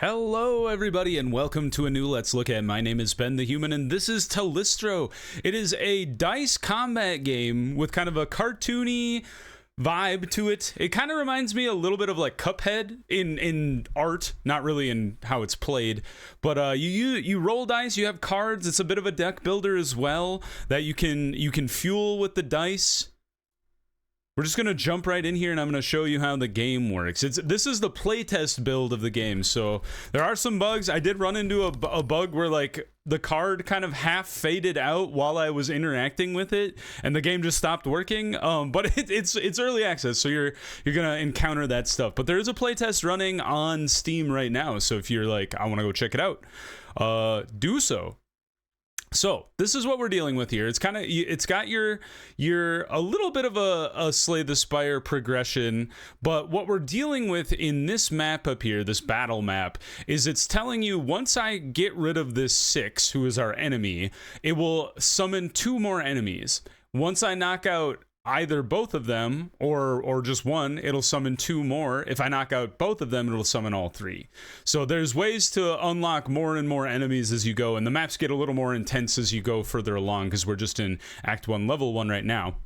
Hello everybody and welcome to a new Let's Look At. My name is Ben the Human and this is Talystro. It is a dice combat game with kind of a cartoony vibe to it. It kind of reminds me a little bit of like Cuphead in art, not really in how it's played, but you roll dice, you have cards. It's a bit of a deck builder as well that you can fuel with the dice. We're just going to jump right in here and I'm going to show you how the game works. This is the playtest build of the game, so there are some bugs. I did run into a bug where like the card kind of half faded out while I was interacting with it and the game just stopped working. But it's early access, so you're going to encounter that stuff. But there is a playtest running on Steam right now, so if you're like, I want to go check it out, do so. So this is what we're dealing with here. It's got your a little bit of a Slay the Spire progression, but what we're dealing with in this map up here, this battle map, is it's telling you once I get rid of this 6, who is our enemy, it will summon 2 more enemies. Once I knock out either both of them or just one, it'll summon 2 more. If I knock out both of them, it'll summon all 3. So there's ways to unlock more and more enemies as you go, and the maps get a little more intense as you go further along because we're just in Act 1, Level 1 right now.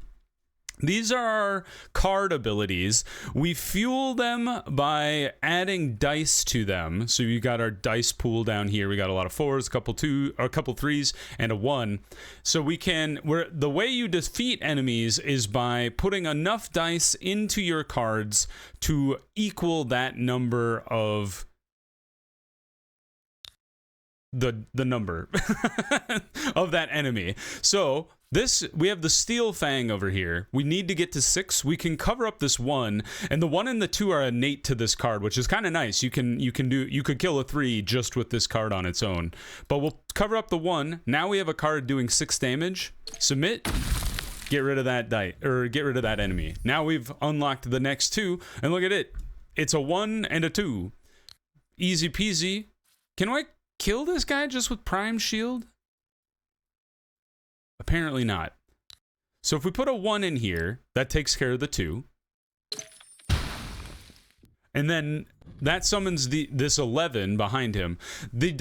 These are our card abilities. We fuel them by adding dice to them. So you got our dice pool down here. We got a lot of 4s, a couple 3s, and a 1. So the way you defeat enemies is by putting enough dice into your cards to equal that number of the number of that enemy. So we have the Steel Fang over here. We need to get to 6. We can cover up this 1, and the 1 and the 2 are innate to this card, which is kind of nice. You could kill a 3 just with this card on its own. But we'll cover up the 1. Now we have a card doing 6 damage. Submit. Get rid of that get rid of that enemy. Now we've unlocked the next 2, and look at it. It's a 1 and a 2. Easy peasy. Can I kill this guy just with Prime Shield? Apparently not. So if we put a 1 in here, that takes care of the 2. And then that summons this 11 behind him. The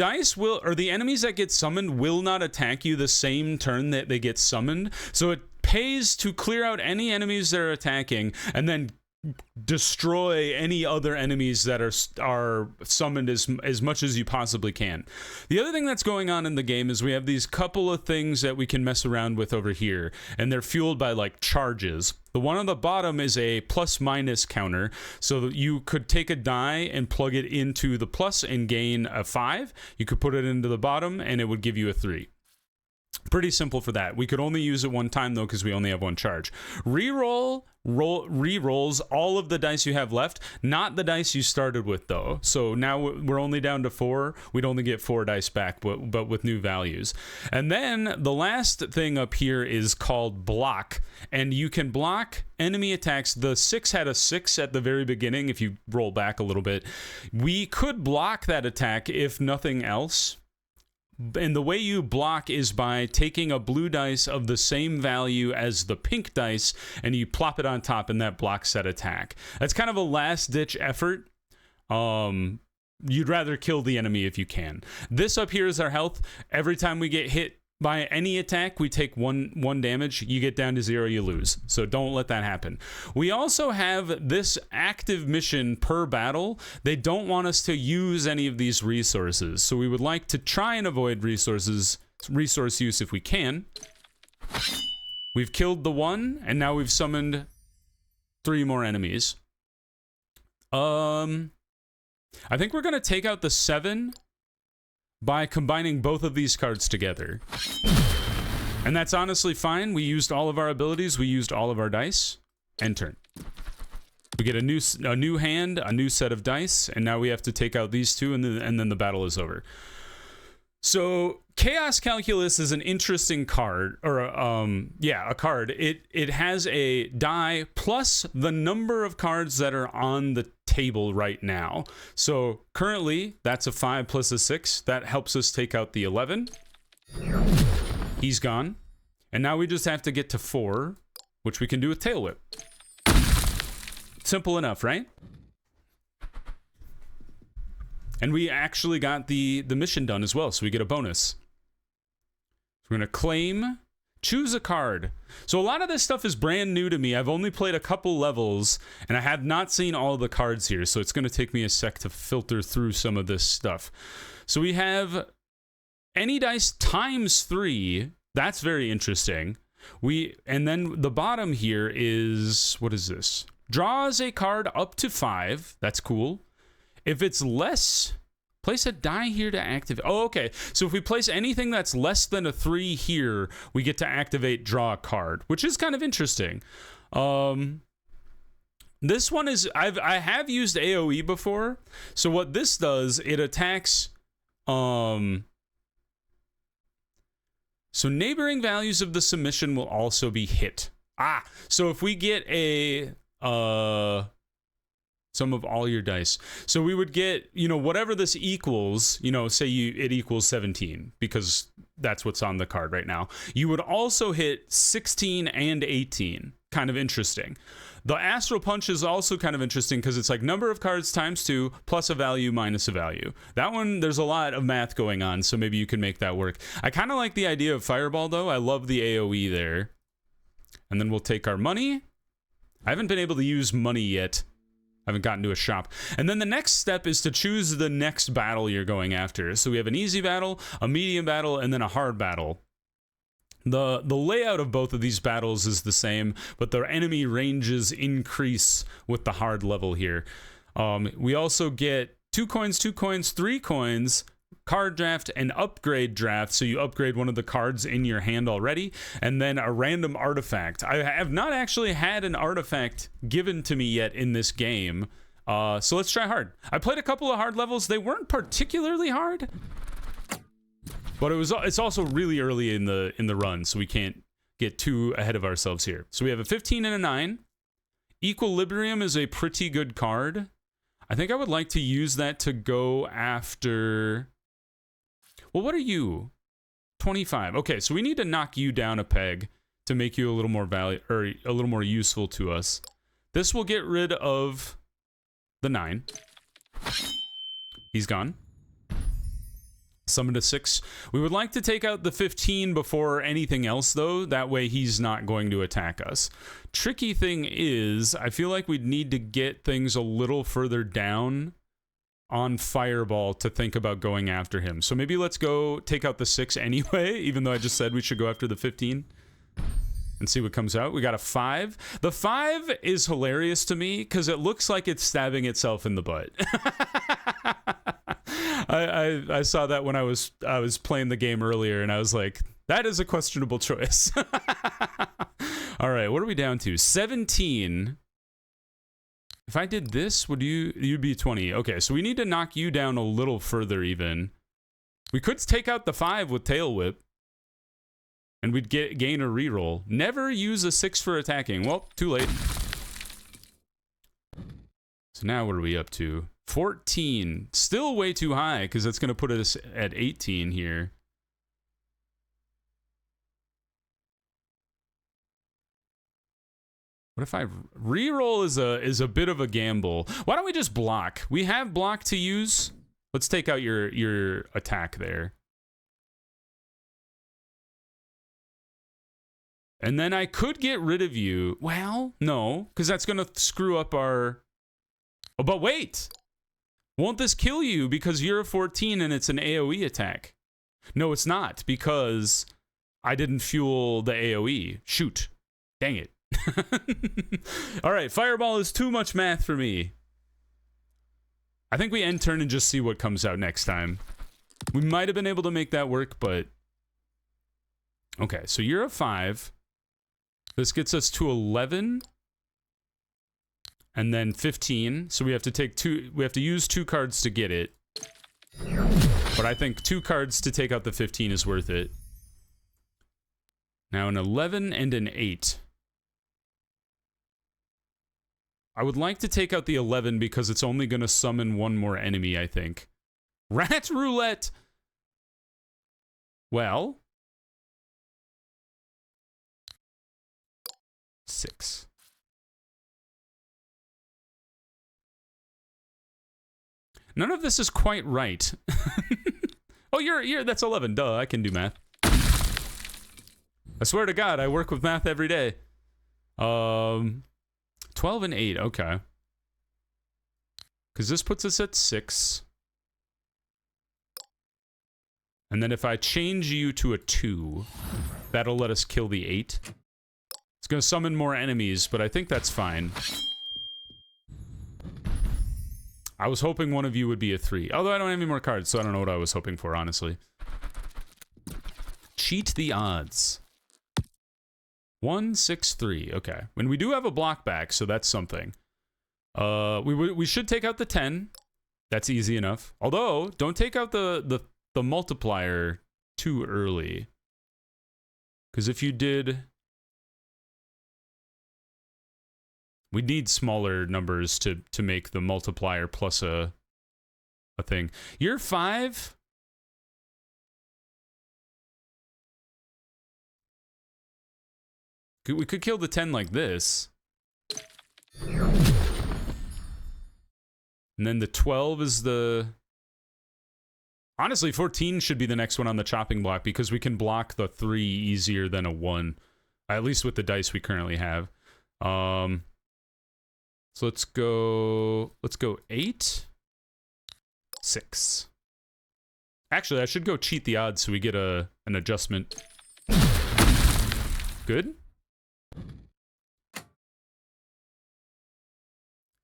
enemies that get summoned will not attack you the same turn that they get summoned. So it pays to clear out any enemies that are attacking and then destroy any other enemies that are summoned as much as you possibly can. The other thing that's going on in the game is we have these couple of things that we can mess around with over here, and they're fueled by like charges. The one on the bottom is a plus-minus counter, so that you could take a die and plug it into the plus and gain a 5. You could put it into the bottom and it would give you a 3. Pretty simple for that. We could only use it one time though because we only have 1 charge. Re-rolls all of the dice you have left, not the dice you started with though. So now we're only down to 4. We'd only get 4 dice back, but with new values. And then the last thing up here is called block, and you can block enemy attacks. The 6 had a 6 at the very beginning. If you roll back a little bit, we could block that attack if nothing else. And the way you block is by taking a blue dice of the same value as the pink dice and you plop it on top, and that blocks that attack. That's kind of a last-ditch effort. You'd rather kill the enemy if you can. This up here is our health. Every time we get hit by any attack, we take one damage. You get down to 0, you lose. So don't let that happen. We also have this active mission per battle. They don't want us to use any of these resources, so we would like to try and avoid resource use if we can. We've killed the 1, and now we've summoned 3 more enemies. I think we're gonna take out the 7 by combining both of these cards together. And that's honestly fine. We used all of our abilities. We used all of our dice. End turn. We get a new hand, a new set of dice, and now we have to take out these 2, and then the battle is over. So Chaos Calculus is an interesting card, or a card. It has a die plus the number of cards that are on the table right now. So currently that's a 5 plus a 6. That helps us take out the 11. He's gone. And now we just have to get to 4, which we can do with Tail Whip. Simple enough, right? And we actually got the mission done as well, so we get a bonus. We're going to claim, choose a card. So a lot of this stuff is brand new to me. I've only played a couple levels, and I have not seen all the cards here, so it's going to take me a sec to filter through some of this stuff. So we have any dice times 3. That's very interesting. And then the bottom here is, what is this? Draws a card up to 5. That's cool. If it's less, place a die here to activate. Oh, okay. So if we place anything that's less than a 3 here, we get to activate draw a card, which is kind of interesting. This one is, I have used AoE before. So what this does, it attacks, so neighboring values of the submission will also be hit. So if we get a, sum of all your dice. So we would get, whatever this equals, say it equals 17 because that's what's on the card right now. You would also hit 16 and 18. Kind of interesting. The Astral Punch is also kind of interesting because it's like number of cards times 2 plus a value minus a value. That one, there's a lot of math going on, so maybe you can make that work. I kind of like the idea of Fireball, though. I love the AoE there. And then we'll take our money. I haven't been able to use money yet. I haven't gotten to a shop. And then the next step is to choose the next battle you're going after. So we have an easy battle, a medium battle, and then a hard battle. The layout of both of these battles is the same, but their enemy ranges increase with the hard level here. We also get 2 coins, 2 coins, 3 coins, card draft, and upgrade draft, so you upgrade one of the cards in your hand already, and then a random artifact. I have not actually had an artifact given to me yet in this game, so let's try hard. I played a couple of hard levels. They weren't particularly hard, but it's also really early in the run, so we can't get too ahead of ourselves here. So we have a 15 and a 9. Equilibrium is a pretty good card. I think I would like to use that to go after... Well, what are you? 25. Okay, so we need to knock you down a peg to make you a little more a little more useful to us. This will get rid of the 9. He's gone. Summon to 6. We would like to take out the 15 before anything else, though. That way he's not going to attack us. Tricky thing is, I feel like we'd need to get things a little further down on Fireball to think about going after him. So maybe let's go take out the 6 anyway, even though I just said we should go after the 15 and see what comes out. We got a 5. The 5 is hilarious to me because it looks like it's stabbing itself in the butt. I saw that when I was playing the game earlier, and I was like, that is a questionable choice. All right, what are we down to? 17. If I did this, you'd be 20. Okay, so we need to knock you down a little further even. We could take out the 5 with Tail Whip, and we'd gain a reroll. Never use a 6 for attacking. Well, too late. So now what are we up to? 14. Still way too high, because that's going to put us at 18 here. What if I reroll is a bit of a gamble? Why don't we just block? We have block to use. Let's take out your attack there. And then I could get rid of you. Well, no, because that's going to screw up our... Oh, but wait! Won't this kill you because you're a 14 and it's an AoE attack? No, it's not, because I didn't fuel the AoE. Shoot. Dang it. All right, Fireball is too much math for me. I think we end turn and just see what comes out next time. We might have been able to make that work, but... Okay, so you're a 5. This gets us to 11. And then 15. So we have to take 2... We have to use 2 cards to get it. But I think 2 cards to take out the 15 is worth it. Now an 11 and an 8. I would like to take out the 11 because it's only going to summon one more enemy, I think. Rat Roulette! Well... 6. None of this is quite right. Oh, you're that's 11. Duh, I can do math. I swear to God, I work with math every day. 12 and 8, okay. Because this puts us at 6. And then if I change you to a 2, that'll let us kill the 8. It's going to summon more enemies, but I think that's fine. I was hoping one of you would be a 3. Although I don't have any more cards, so I don't know what I was hoping for, honestly. Cheat the odds. 1, 6, 3. Okay. When we do have a block back, so that's something. We should take out the 10. That's easy enough. Although, don't take out the multiplier too early. Because if you did... We need smaller numbers to make the multiplier plus a thing. You're 5? We could kill the 10 like this. And then the 12 is the... Honestly, 14 should be the next one on the chopping block because we can block the 3 easier than a 1. At least with the dice we currently have. So let's go 8, 6. Actually, I should go cheat the odds so we get an adjustment. Good.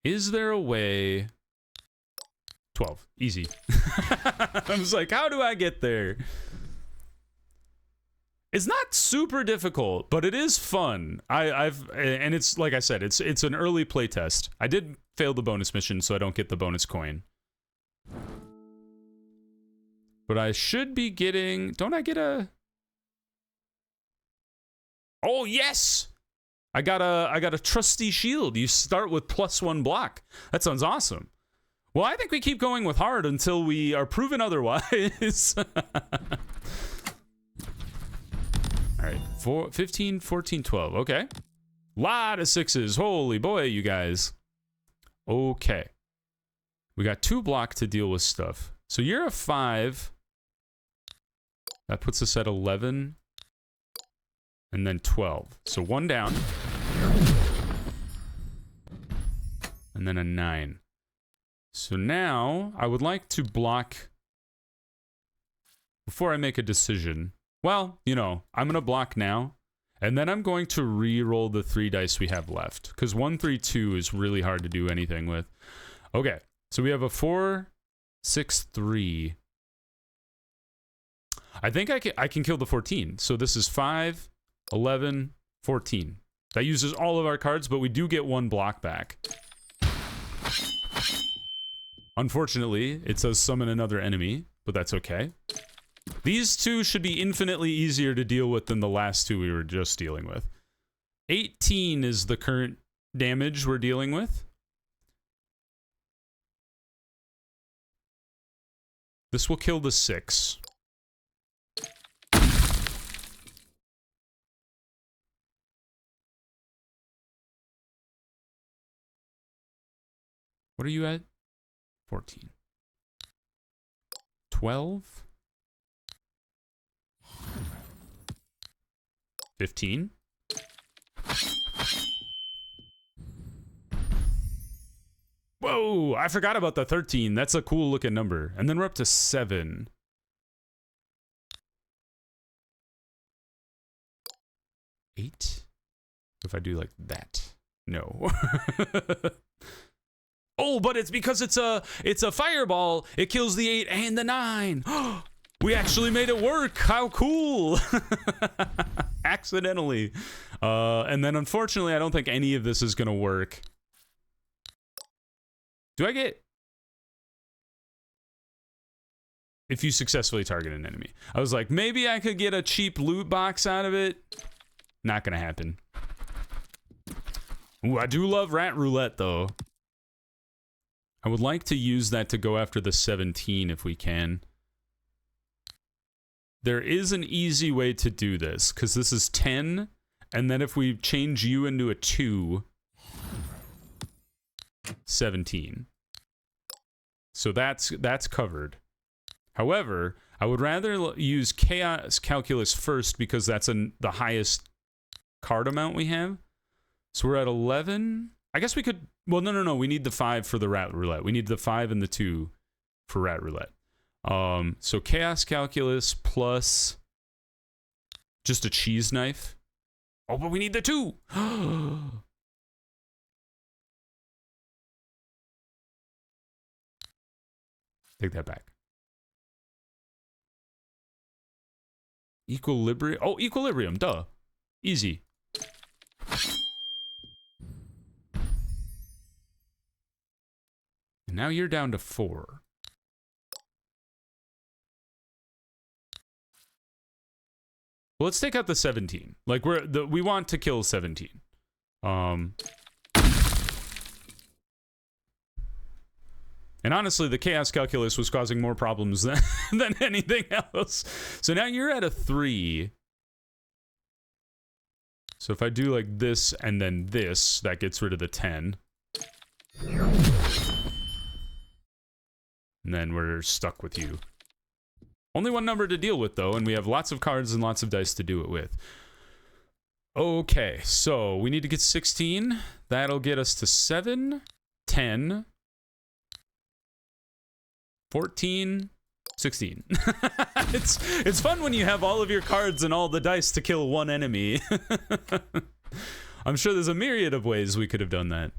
Is there a way? 12, easy. I was like, how do I get there? It's not super difficult, but it is fun. And it's like I said, it's an early playtest. I did fail the bonus mission, so I don't get the bonus coin. But I should be getting... Don't I get a... Oh, yes! I got a trusty shield. You start with +1 block. That sounds awesome. Well, I think we keep going with hard until we are proven otherwise. Alright, 15, 14, 12. Okay. Lot of 6s. Holy boy, you guys. Okay. We got 2 block to deal with stuff. So you're a 5. That puts us at 11. And then 12. So 1 down. And then a 9. So now, I would like to block... Before I make a decision... Well, you know, I'm going to block now, and then I'm going to re-roll the 3 dice we have left, because 1, 3, 2 is really hard to do anything with. Okay, so we have a 4, 6, 3. I think I can kill the 14. So this is 5, 11, 14. That uses all of our cards, but we do get 1 block back. Unfortunately, it says summon another enemy, but that's okay. These 2 should be infinitely easier to deal with than the last 2 we were just dealing with. 18 is the current damage we're dealing with. This will kill the 6. What are you at? 14. 12. 15. Whoa, I forgot about the 13. That's a cool looking number. And then we're up to 7. 8. If I do like that. No. Oh, but it's because it's a fireball. It kills the 8 and the 9. We actually made it work. How cool. Accidentally. And then unfortunately, I don't think any of this is going to work. Do I get... If you successfully target an enemy. I was like, maybe I could get a cheap loot box out of it. Not going to happen. Ooh, I do love Rat Roulette, though. I would like to use that to go after the 17 if we can. There is an easy way to do this, because this is 10, and then if we change you into a 2, 17. So that's covered. However, I would rather use Chaos Calculus first because that's the highest card amount we have. So we're at 11. I guess we could... Well, no. We need the 5 for the Rat Roulette. We need the 5 and the 2 for Rat Roulette. So Chaos Calculus plus just a cheese knife. Oh, but we need the 2. Take that back. Equilibrium. Oh, equilibrium. Duh. Easy. And now you're down to 4. Well, let's take out the 17. Like we want to kill 17. And honestly, the Chaos Calculus was causing more problems than anything else. So now you're at a 3. So if I do like this and then this, that gets rid of the 10. And then we're stuck with you. Only one number to deal with, though, and we have lots of cards and lots of dice to do it with. Okay, so we need to get 16. That'll get us to 7, 10, 14, 16. It's fun when you have all of your cards and all the dice to kill one enemy. I'm sure there's a myriad of ways we could have done that.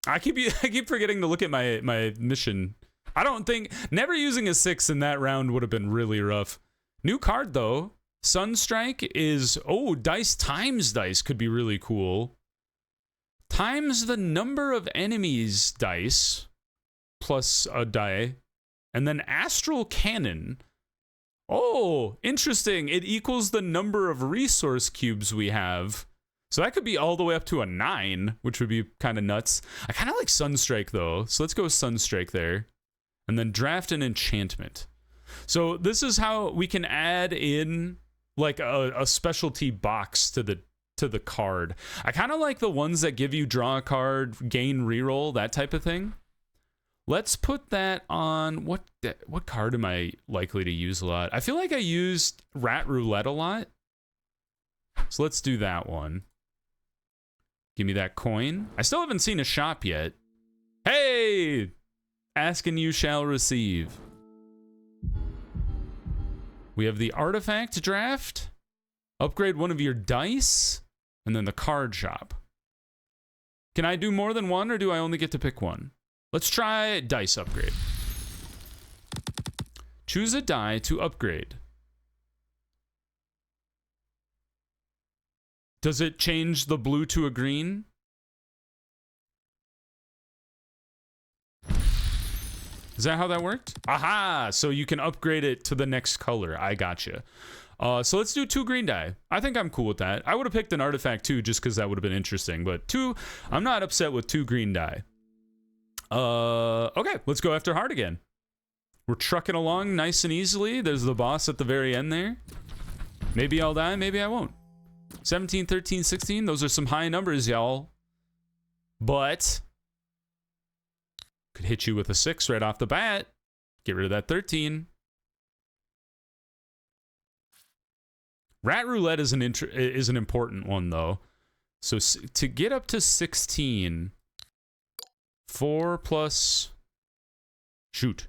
I keep forgetting to look at my mission. I don't think... Never using a 6 in that round would have been really rough. New card, though. Sunstrike is... Oh, dice times dice could be really cool. Times the number of enemies dice plus a die. And then Astral Cannon. Oh, interesting. It equals the number of resource cubes we have. So that could be all the way up to a 9, which would be kind of nuts. I kind of like Sunstrike, though. So let's go Sunstrike there. And then draft an enchantment. So this is how we can add in like a specialty box to the card. I kind of like the ones that give you draw a card, gain reroll, that type of thing. Let's put that on... What card am I likely to use a lot? I feel like I used Rat Roulette a lot. So let's do that one. Give me that coin. I still haven't seen a shop yet. Hey! Ask and you shall receive. We have the artifact draft. Upgrade one of your dice. And then the card shop. Can I do more than one, or do I only get to pick one? Let's try dice upgrade. Choose a die to upgrade. Does it change the blue to a green? Is that how that worked? Aha! So you can upgrade it to the next color. I gotcha. So let's do 2 green die. I think I'm cool with that. I would have picked an artifact too, just because that would have been interesting. But 2, I'm not upset with 2 green die. Okay, let's go after heart again. We're trucking along nice and easily. There's the boss at the very end there. Maybe I'll die, maybe I won't. 17, 13, 16. Those are some high numbers, y'all. But... could hit you with a 6 right off the bat. Get rid of that 13. Rat Roulette is an important one, though. So to get up to 16, 4 plus... Shoot.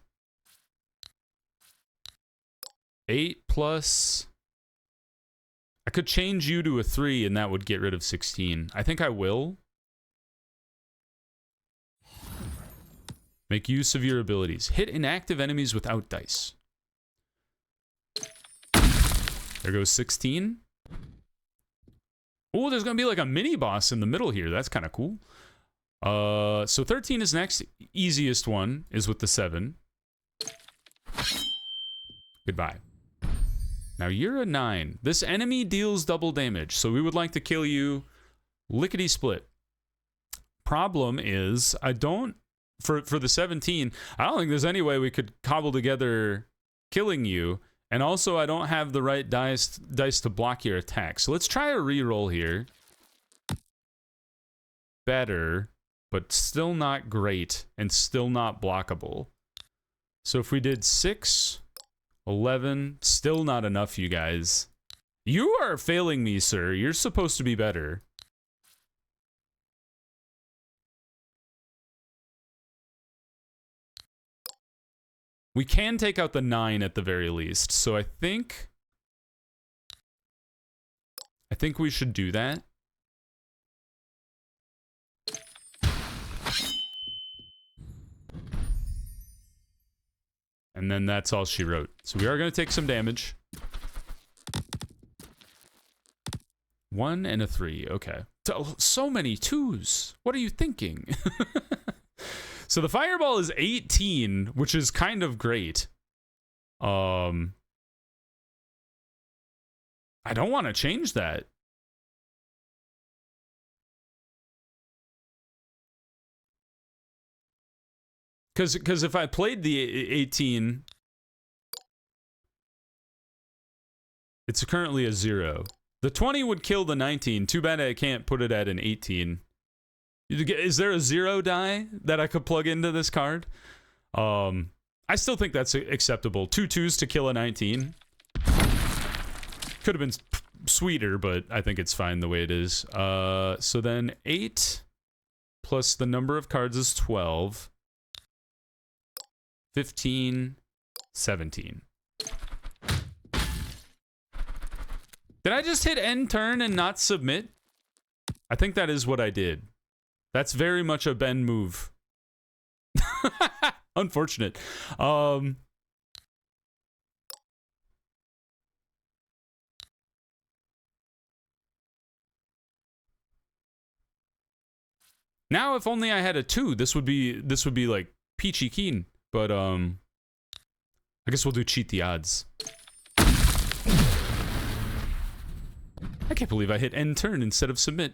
8 plus... I could change you to a 3, and that would get rid of 16. I think I will. Make use of your abilities. Hit inactive enemies without dice. There goes 16. Oh, there's going to be like a mini boss in the middle here. That's kind of cool. So 13 is next. Easiest one is with the 7. Goodbye. Now you're a 9. This enemy deals double damage, so we would like to kill you lickety-split. Problem is, I don't... For the 17, I don't think there's any way we could cobble together killing you. And also, I don't have the right dice to block your attack. So let's try a reroll here. Better. but still not great and still not blockable. So if we did 6, 11, still not enough, you guys. You are failing me, sir. You're supposed to be better. We can take out the 9 at the very least, so I think we should do that. And then that's all she wrote. So we are going to take some damage. 1 and a 3. Okay. So many 2s. What are you thinking? So the fireball is 18, which is kind of great. I don't want to change that. Because if I played the 18, it's currently a 0. The 20 would kill the 19. Too bad I can't put it at an 18. Is there a 0 die that I could plug into this card? I still think that's acceptable. 2 2s to kill a 19. Could have been sweeter, but I think it's fine the way it is. So then 8 plus the number of cards is 12. 15, 17. Did I just hit end turn and not submit? I think that is what I did. That's very much a Ben move. Unfortunate. Now if only I had a 2, this would be like peachy keen. But, I guess we'll do cheat the odds. I can't believe I hit end turn instead of submit.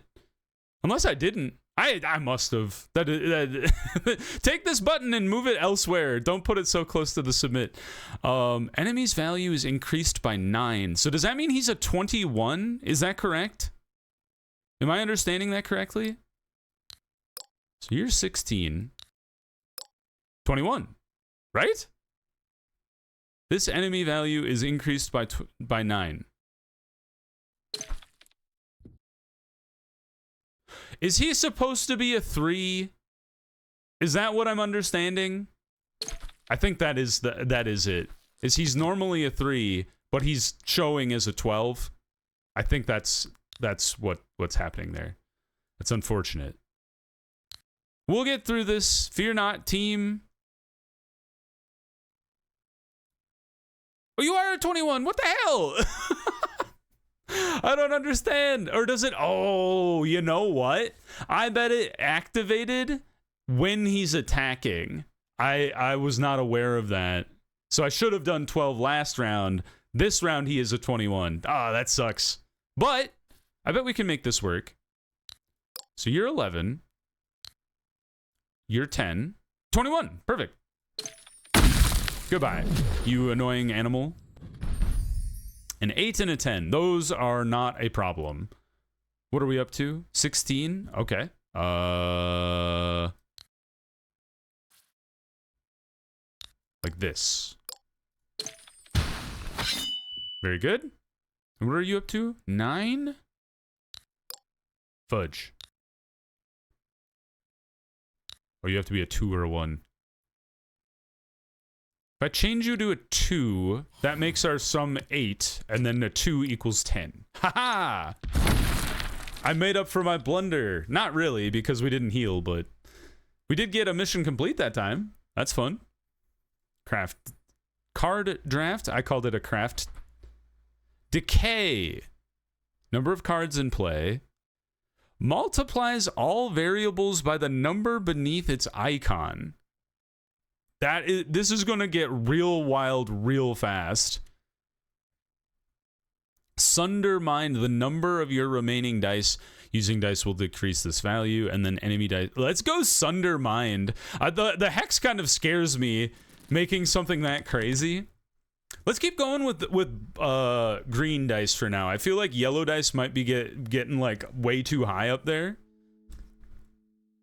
Unless I didn't. I must have. Take this button and move it elsewhere. Don't put it so close to the submit. Enemy's value is increased by 9. So does that mean he's a 21? Is that correct? Am I understanding that correctly? So you're 16. 21. Right? This enemy value is increased by 9. Is he supposed to be a 3? Is that what I'm understanding? I think that is it. Is he's normally a 3, but he's showing as a 12? I think that's what's happening there. That's unfortunate. We'll get through this. Fear not, team. Oh, you are a 21. What the hell? I don't understand. Or does it? Oh, you know what? I bet it activated when he's attacking. I was not aware of that. So I should have done 12 last round. This round he is a 21. Ah, that sucks. But I bet we can make this work. So you're 11. You're 10. 21. Perfect. Goodbye, you annoying animal. An 8 and a 10. Those are not a problem. What are we up to? 16? Okay. Like this. Very good. And what are you up to? 9? Fudge. Oh, you have to be a 2 or a 1. If I change you to a 2, that makes our sum 8, and then a 2 equals 10. Haha! I made up for my blunder. Not really, because we didn't heal, but we did get a mission complete that time. That's fun. Craft. Card draft? I called it a craft. Decay. Number of cards in play. Multiplies all variables by the number beneath its icon. This is going to get real wild real fast. Sunder mind, the number of your remaining dice using dice will decrease this value, and then enemy dice. Let's go Sunder mind. The hex kind of scares me, making something that crazy. Let's keep going with green dice for now. I feel like yellow dice might be getting like way too high up there.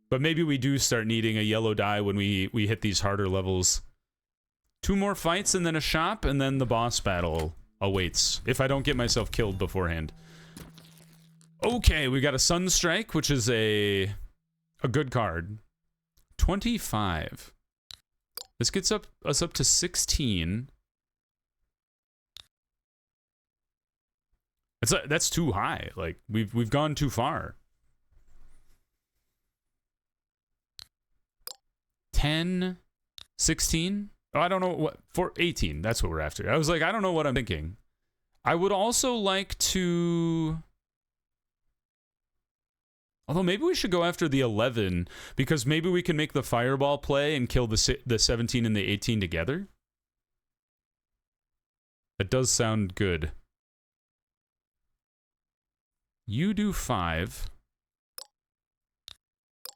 But maybe we do start needing a yellow die when we hit these harder levels. 2 more fights and then a shop, and then the boss battle awaits, if I don't get myself killed beforehand. Okay, we got a Sunstrike, which is a good card. 25. This gets us up to 16. That's too high. Like, we've gone too far. 10, 16. Oh, I don't know what, for 18. That's what we're after. I was like, I don't know what I'm thinking. I would also like to, although maybe we should go after the 11, because maybe we can make the fireball play and kill the 17 and the 18 together. That does sound good. You do 5.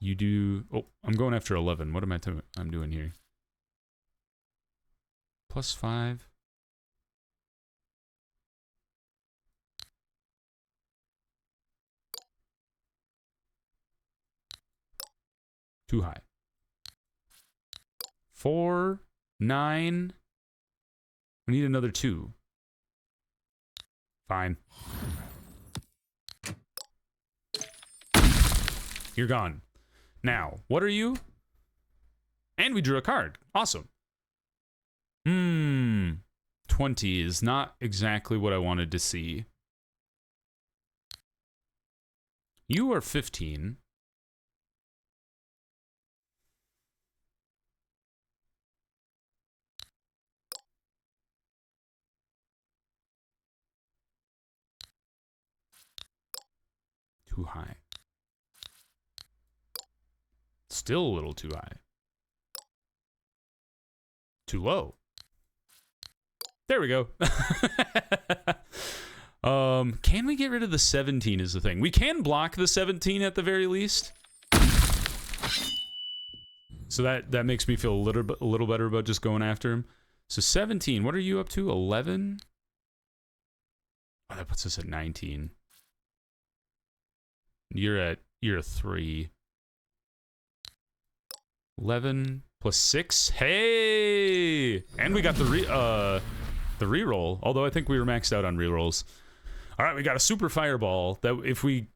You do, oh, I'm going after 11. What am I'm doing here? Plus 5. Too high. 4, 9. We need another 2. Fine. You're gone. Now, what are you? And we drew a card. Awesome. 20 is not exactly what I wanted to see. You are 15. Too high. Still a little too high. Too low. There we go. Can we get rid of the 17 is the thing. We can block the 17 at the very least. So that makes me feel a little better about just going after him. So 17, what are you up to? 11? Oh, that puts us at 19. You're at 3. 11 plus 6. Hey! And we got the reroll, although I think we were maxed out on rerolls. All right, we got a super fireball that if we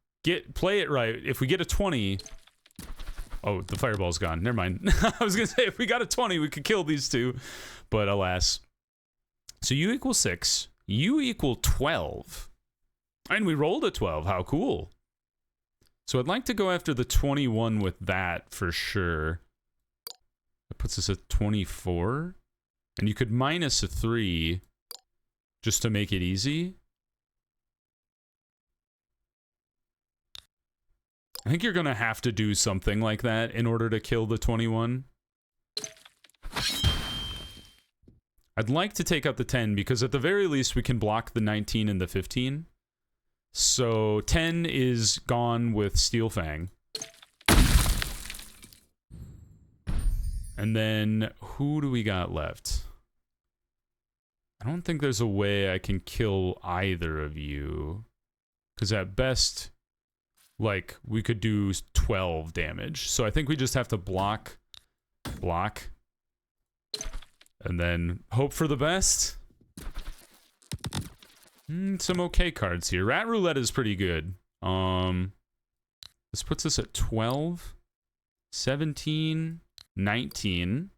play it right, if we get a 20, oh, the fireball's gone. Never mind. I was gonna say if we got a 20, we could kill these two, but alas. So you equal 6. You equal 12, and we rolled a 12. How cool! So I'd like to go after the 21 with that for sure. That puts us at 24. And you could minus a 3 just to make it easy. I think you're going to have to do something like that in order to kill the 21. I'd like to take out the 10 because at the very least we can block the 19 and the 15. So 10 is gone with Steel Fang. And then, who do we got left? I don't think there's a way I can kill either of you. Because at best, like, we could do 12 damage. So I think we just have to block, and then hope for the best. Some okay cards here. Rat Roulette is pretty good. This puts us at 12, 17... 19.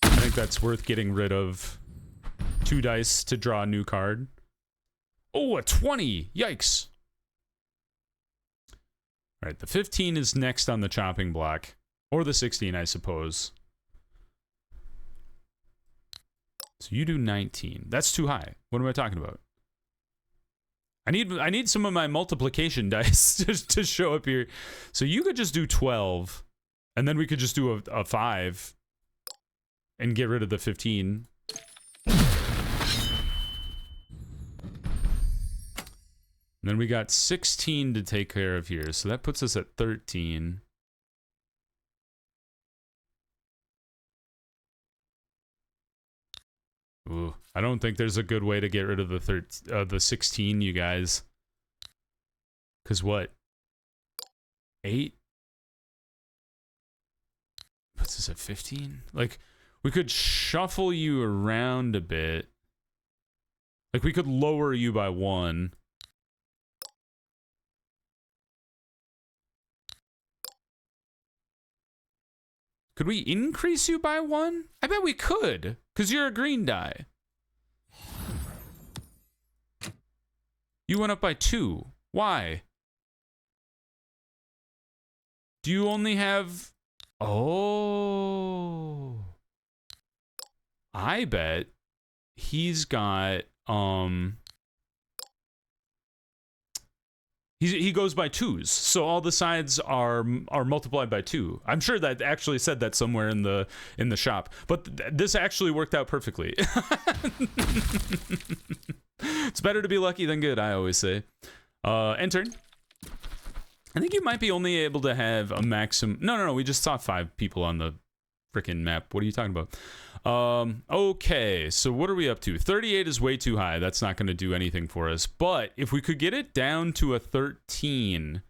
I think that's worth getting rid of. 2 dice to draw a new card. Oh, a 20! Yikes! Alright, the 15 is next on the chopping block. Or the 16, I suppose. So you do 19. That's too high. What am I talking about? I need some of my multiplication dice to show up here. So you could just do 12. And then we could just do a 5 and get rid of the 15. And then we got 16 to take care of here, so that puts us at 13. Ooh, I don't think there's a good way to get rid of the 16, you guys. 'Cause what? 8? puts us at 15. Like, we could shuffle you around a bit. Like, we could lower you by 1. Could we increase you by 1? I bet we could, because you're a green die. You went up by 2. Why? Do you only have... Oh. I bet he's got, he goes by 2s, so all the sides are multiplied by 2. I'm sure that actually said that somewhere in the shop, but this actually worked out perfectly. It's better to be lucky than good, I always say. End turn. I think you might be only able to have a maximum. No, we just saw 5 people on the freaking map. What are you talking about? Okay, so what are we up to? 38 is way too high. That's not going to do anything for us. But if we could get it down to a 13,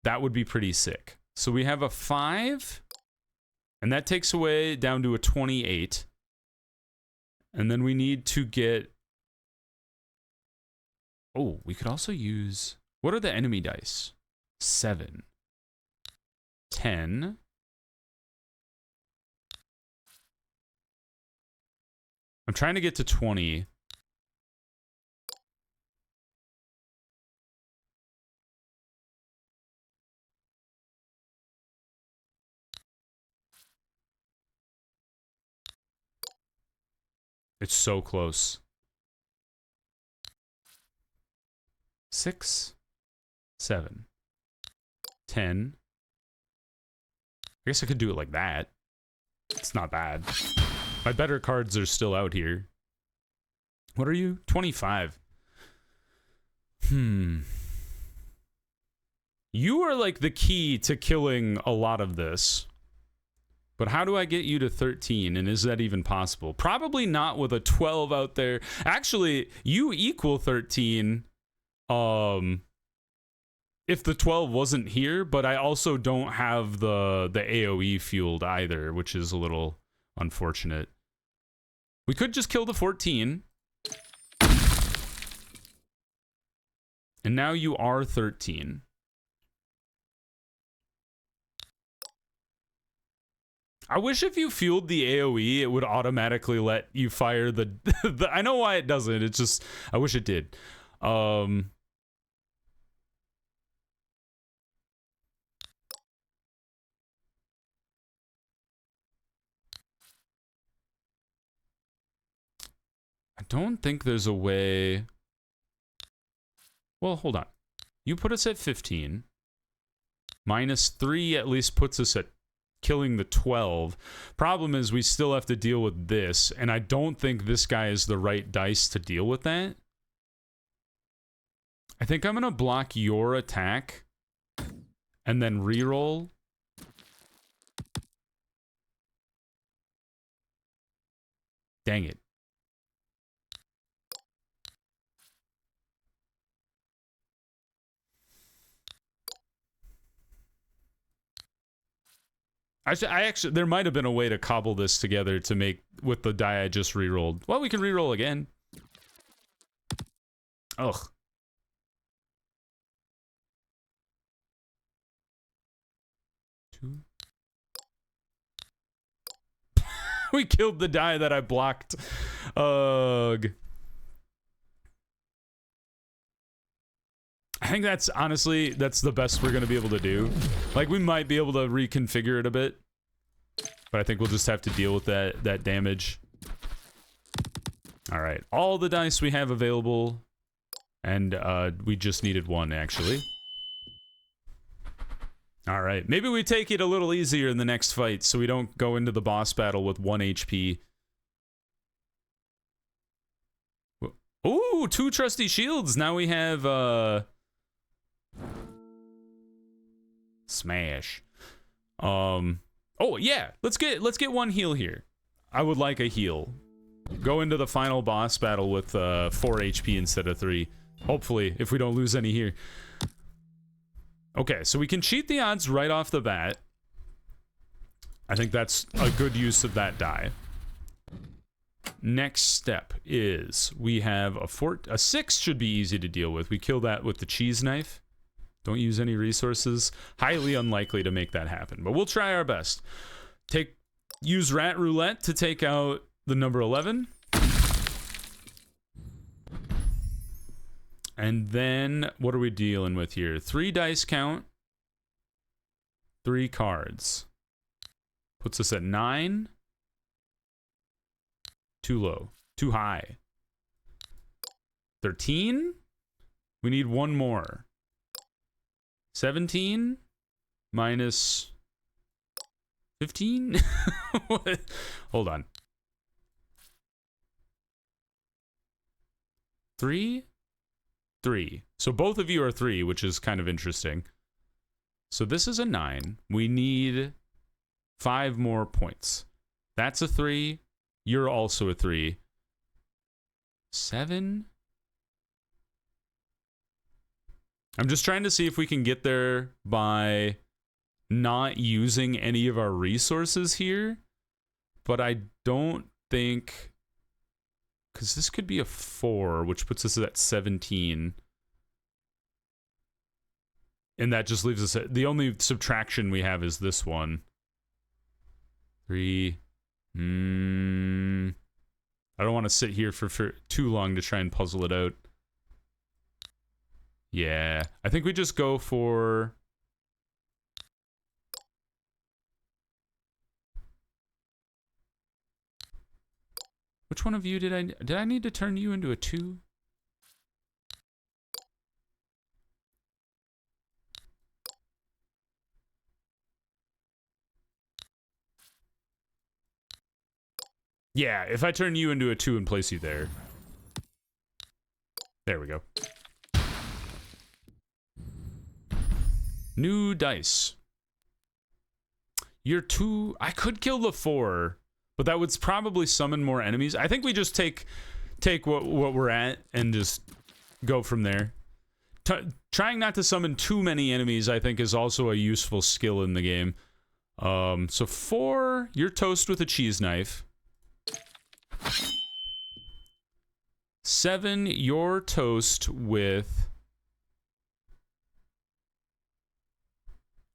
that would be pretty sick. So we have a 5, and that takes away down to a 28. And then we need to get... Oh, we could also use... What are the enemy dice? 7. 10. I'm trying to get to 20. It's so close. 6, 7, 10. I guess I could do it like that. It's not bad. My better cards are still out here. What are you? 25. You are like the key to killing a lot of this. But how do I get you to 13? And is that even possible? Probably not with a 12 out there. Actually, you equal 13 if the 12 wasn't here, but I also don't have the AoE fueled either, which is a little unfortunate. We could just kill the 14. And now you are 13. I wish if you fueled the AoE, it would automatically let you fire the... I know why it doesn't. It's just... I wish it did. I don't think there's a way... Well, hold on. You put us at 15. -3 at least puts us at killing the 12. Problem is we still have to deal with this, and I don't think this guy is the right dice to deal with that. I think I'm going to block your attack and then reroll. Dang it. I actually, there might have been a way to cobble this together to make with the die I just rerolled. Well, we can reroll again. Ugh. We killed the die that I blocked. Ugh. I think that's, honestly, that's the best we're going to be able to do. Like, we might be able to reconfigure it a bit. But I think we'll just have to deal with that damage. Alright, all the dice we have available. And we just needed 1, actually. Alright, maybe we take it a little easier in the next fight so we don't go into the boss battle with 1 HP. Ooh, 2 trusty shields! Now we have, Smash. Oh, yeah, let's get 1 heal here. I would like a heal. Go into the final boss battle with 4 HP instead of 3. Hopefully, if we don't lose any here. Okay, so we can cheat the odds right off the bat. I think that's a good use of that die. Next step is we have a 6 should be easy to deal with. We kill that with the cheese knife. Don't use any resources. Highly unlikely to make that happen, but we'll try our best. Use rat roulette to take out the number 11. And then what are we dealing with here? 3 dice count. 3 cards. Puts us at 9. Too low. Too high. 13. We need 1 more. 17 minus 15. Hold on. 3. So both of you are 3, which is kind of interesting. So this is a 9. We need 5 more points. That's a 3. You're also a 3. 7. I'm just trying to see if we can get there by not using any of our resources here. But I don't think... Because this could be a 4, which puts us at 17. And that just leaves us at... The only subtraction we have is this one. 3. I don't want to sit here for too long to try and puzzle it out. Yeah. I think we just go for... Which one of you did I need to turn you into a 2? Yeah, if I turn you into a 2 and place you there. There we go. New dice. You're 2. I could kill the 4. But that would probably summon more enemies. I think we just take what we're at and just go from there. Trying not to summon too many enemies, I think, is also a useful skill in the game. So 4, you're toast with a cheese knife. 7, you're toast with...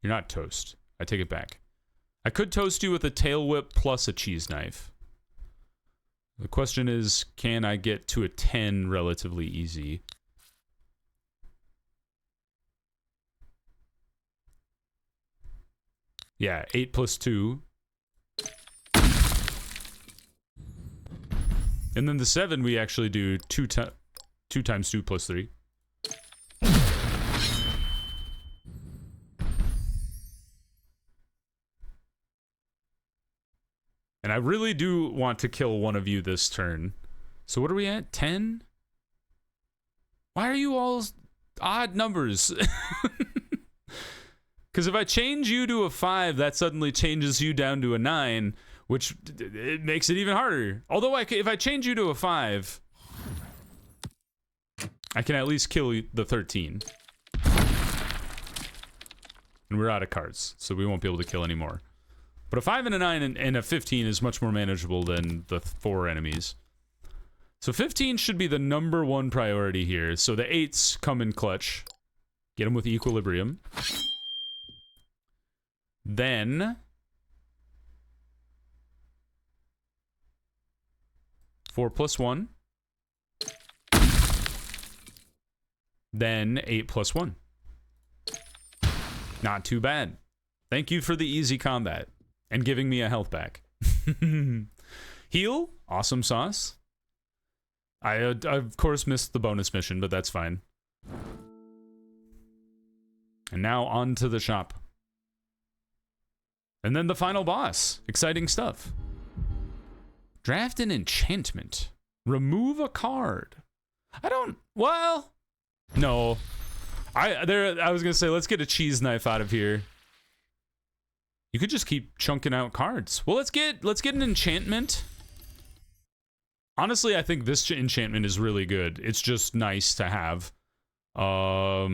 You're not toast. I take it back. I could toast you with a tail whip plus a cheese knife. The question is, can I get to a 10 relatively easy? Yeah, 8 plus 2. And then the 7 we actually do 2 times 2 plus 3. And I really do want to kill one of you this turn. So what are we at? 10? Why are you all odd numbers? Because if I change you to a 5, that suddenly changes you down to a 9, which it makes it even harder. Although if I change you to a 5, I can at least kill the 13. And we're out of cards, so we won't be able to kill any more. But a 5 and a 9 and a 15 is much more manageable than the 4 enemies. So 15 should be the number 1 priority here. So the 8s come in clutch. Get them with equilibrium. Then... 4 plus 1. Then 8 plus 1. Not too bad. Thank you for the easy combat. And giving me a health back. Heal? Awesome sauce. I, of course, missed the bonus mission, but that's fine. And now on to the shop. And then the final boss. Exciting stuff. Draft an enchantment. Remove a card. Well... No. I was gonna say, let's get a cheese knife out of here. You could just keep chunking out cards. Well, let's get an enchantment. Honestly, I think this enchantment is really good. It's just nice to have. I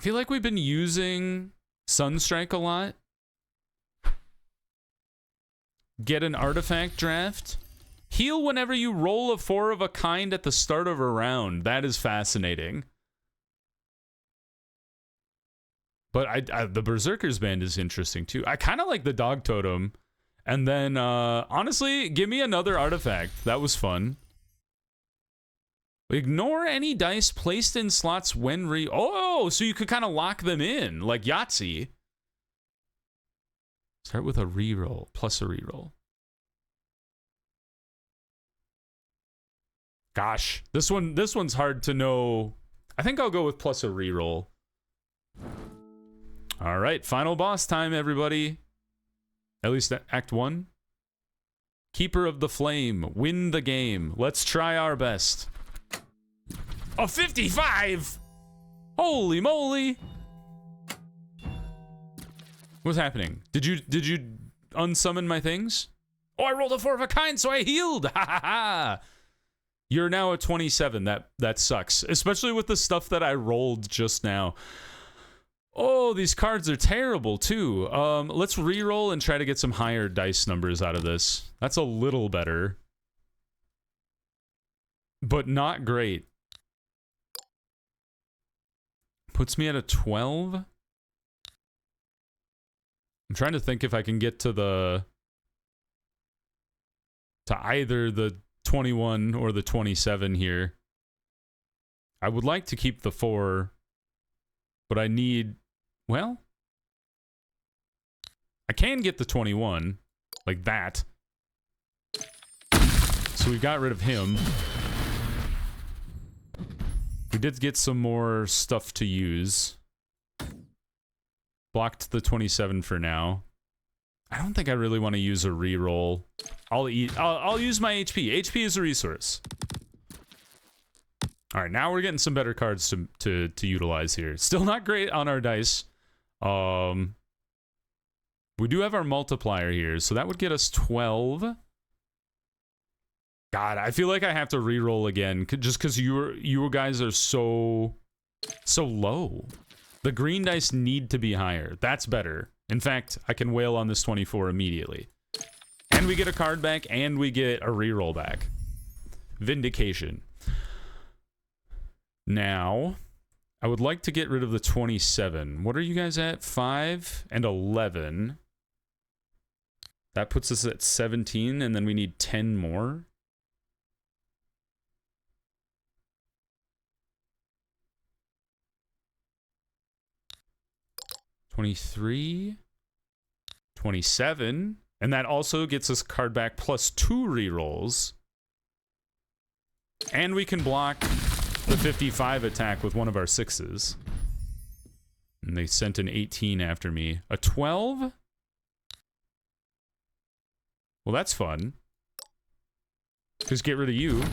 feel like we've been using Sunstrike a lot. Get an artifact draft. Heal whenever you roll a 4 of a kind at the start of a round. That is fascinating. But the Berserker's Band is interesting too. I kind of like the Dog Totem. And then, honestly, give me another artifact. That was fun. Ignore any dice placed in slots when oh, so you could kind of lock them in, like Yahtzee. Start with a reroll, plus a reroll. Gosh, this one's hard to know. I think I'll go with plus a reroll. All right, final boss time, everybody. At least Act 1. Keeper of the Flame, win the game. Let's try our best. A 55! Holy moly! What's happening? Did you unsummon my things? Oh, I rolled a 4 of a kind, so I healed! Ha ha ha! You're now at 27. That sucks. Especially with the stuff that I rolled just now. Oh, these cards are terrible, too. Let's reroll and try to get some higher dice numbers out of this. That's a little better. But not great. Puts me at a 12. I'm trying to think if I can get to either the 21 or the 27 here. I would like to keep the 4, but I need, well, I can get the 21, like that. So we got rid of him. We did get some more stuff to use. Blocked the 27 for now. I don't think I really want to use a reroll. I'll use my HP. HP is a resource. All right, now we're getting some better cards to utilize here. Still not great on our dice. We do have our multiplier here, so that would get us 12. God, I feel like I have to reroll again just because you guys are so low. The green dice need to be higher. That's better. In fact, I can wail on this 24 immediately. And we get a card back, and we get a reroll back. Vindication. Now, I would like to get rid of the 27. What are you guys at? 5 and 11. That puts us at 17, and then we need 10 more. $23, $27, and that also gets us card back plus 2 rerolls. And we can block the 55 attack with one of our 6s. And they sent an 18 after me. A 12? Well, that's fun. Just get rid of you.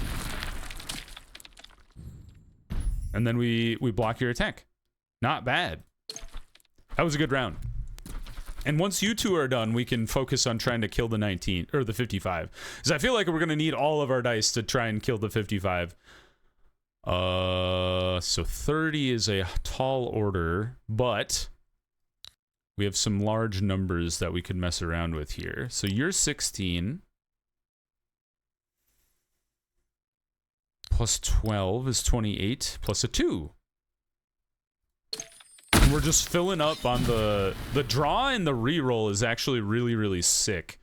And then we block your attack. Not bad. That was a good round. And once you two are done, we can focus on trying to kill the 19 or the 55. Because I feel like we're going to need all of our dice to try and kill the 55. So 30 is a tall order, but we have some large numbers that we could mess around with here. So you're 16. Plus 12 is 28, plus a 2. We're just filling up on the draw, and the reroll is actually really, really sick.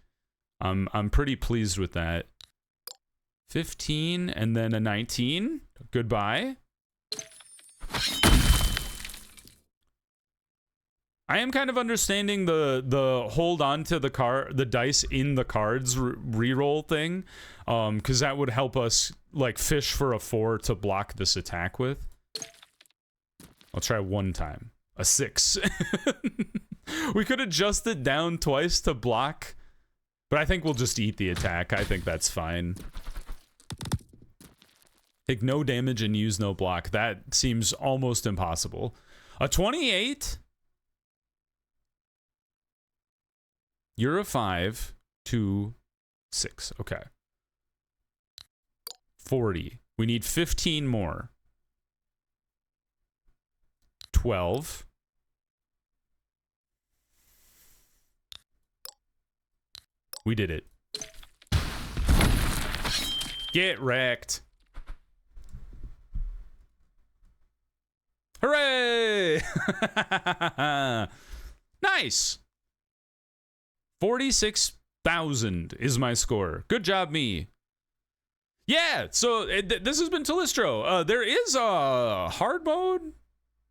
I'm pretty pleased with that. 15 and then a 19. Goodbye. I am kind of understanding the hold on to the dice in the cards reroll thing, because that would help us like fish for a 4 to block this attack with. I'll try one time. A 6. We could adjust it down twice to block, but I think we'll just eat the attack. I think that's fine. Take no damage and use no block. That seems almost impossible. A 28? You're a 5, 2, 6. Okay. 40. We need 15 more. 12. We did it. Get wrecked. Hooray! Nice. 46,000 is my score. Good job, me. Yeah, so this has been Talystro. There is a hard mode,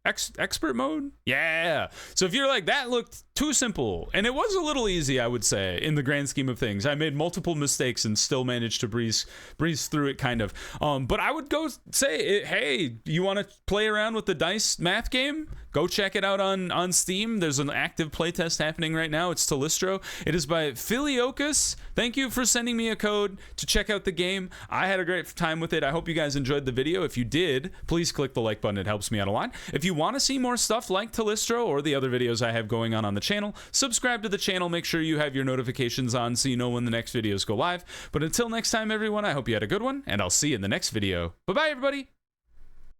expert mode. Yeah. So if you're like, that looked too simple, and it was a little easy, I would say, in the grand scheme of things. I made multiple mistakes and still managed to breeze through it, kind of. But I would go say, hey, you want to play around with the dice math game? Go check it out on Steam. There's an active playtest happening right now. It's Talystro. It is by Filiokus. Thank you for sending me a code to check out the game. I had a great time with it. I hope you guys enjoyed the video. If you did, please click the like button. It helps me out a lot. If you want to see more stuff like Talystro or the other videos I have going on the channel, subscribe to the channel. Make sure you have your notifications on so you know when the next videos go live. But until next time, everyone, I hope you had a good one, and I'll see you in the next video. Bye-bye, everybody.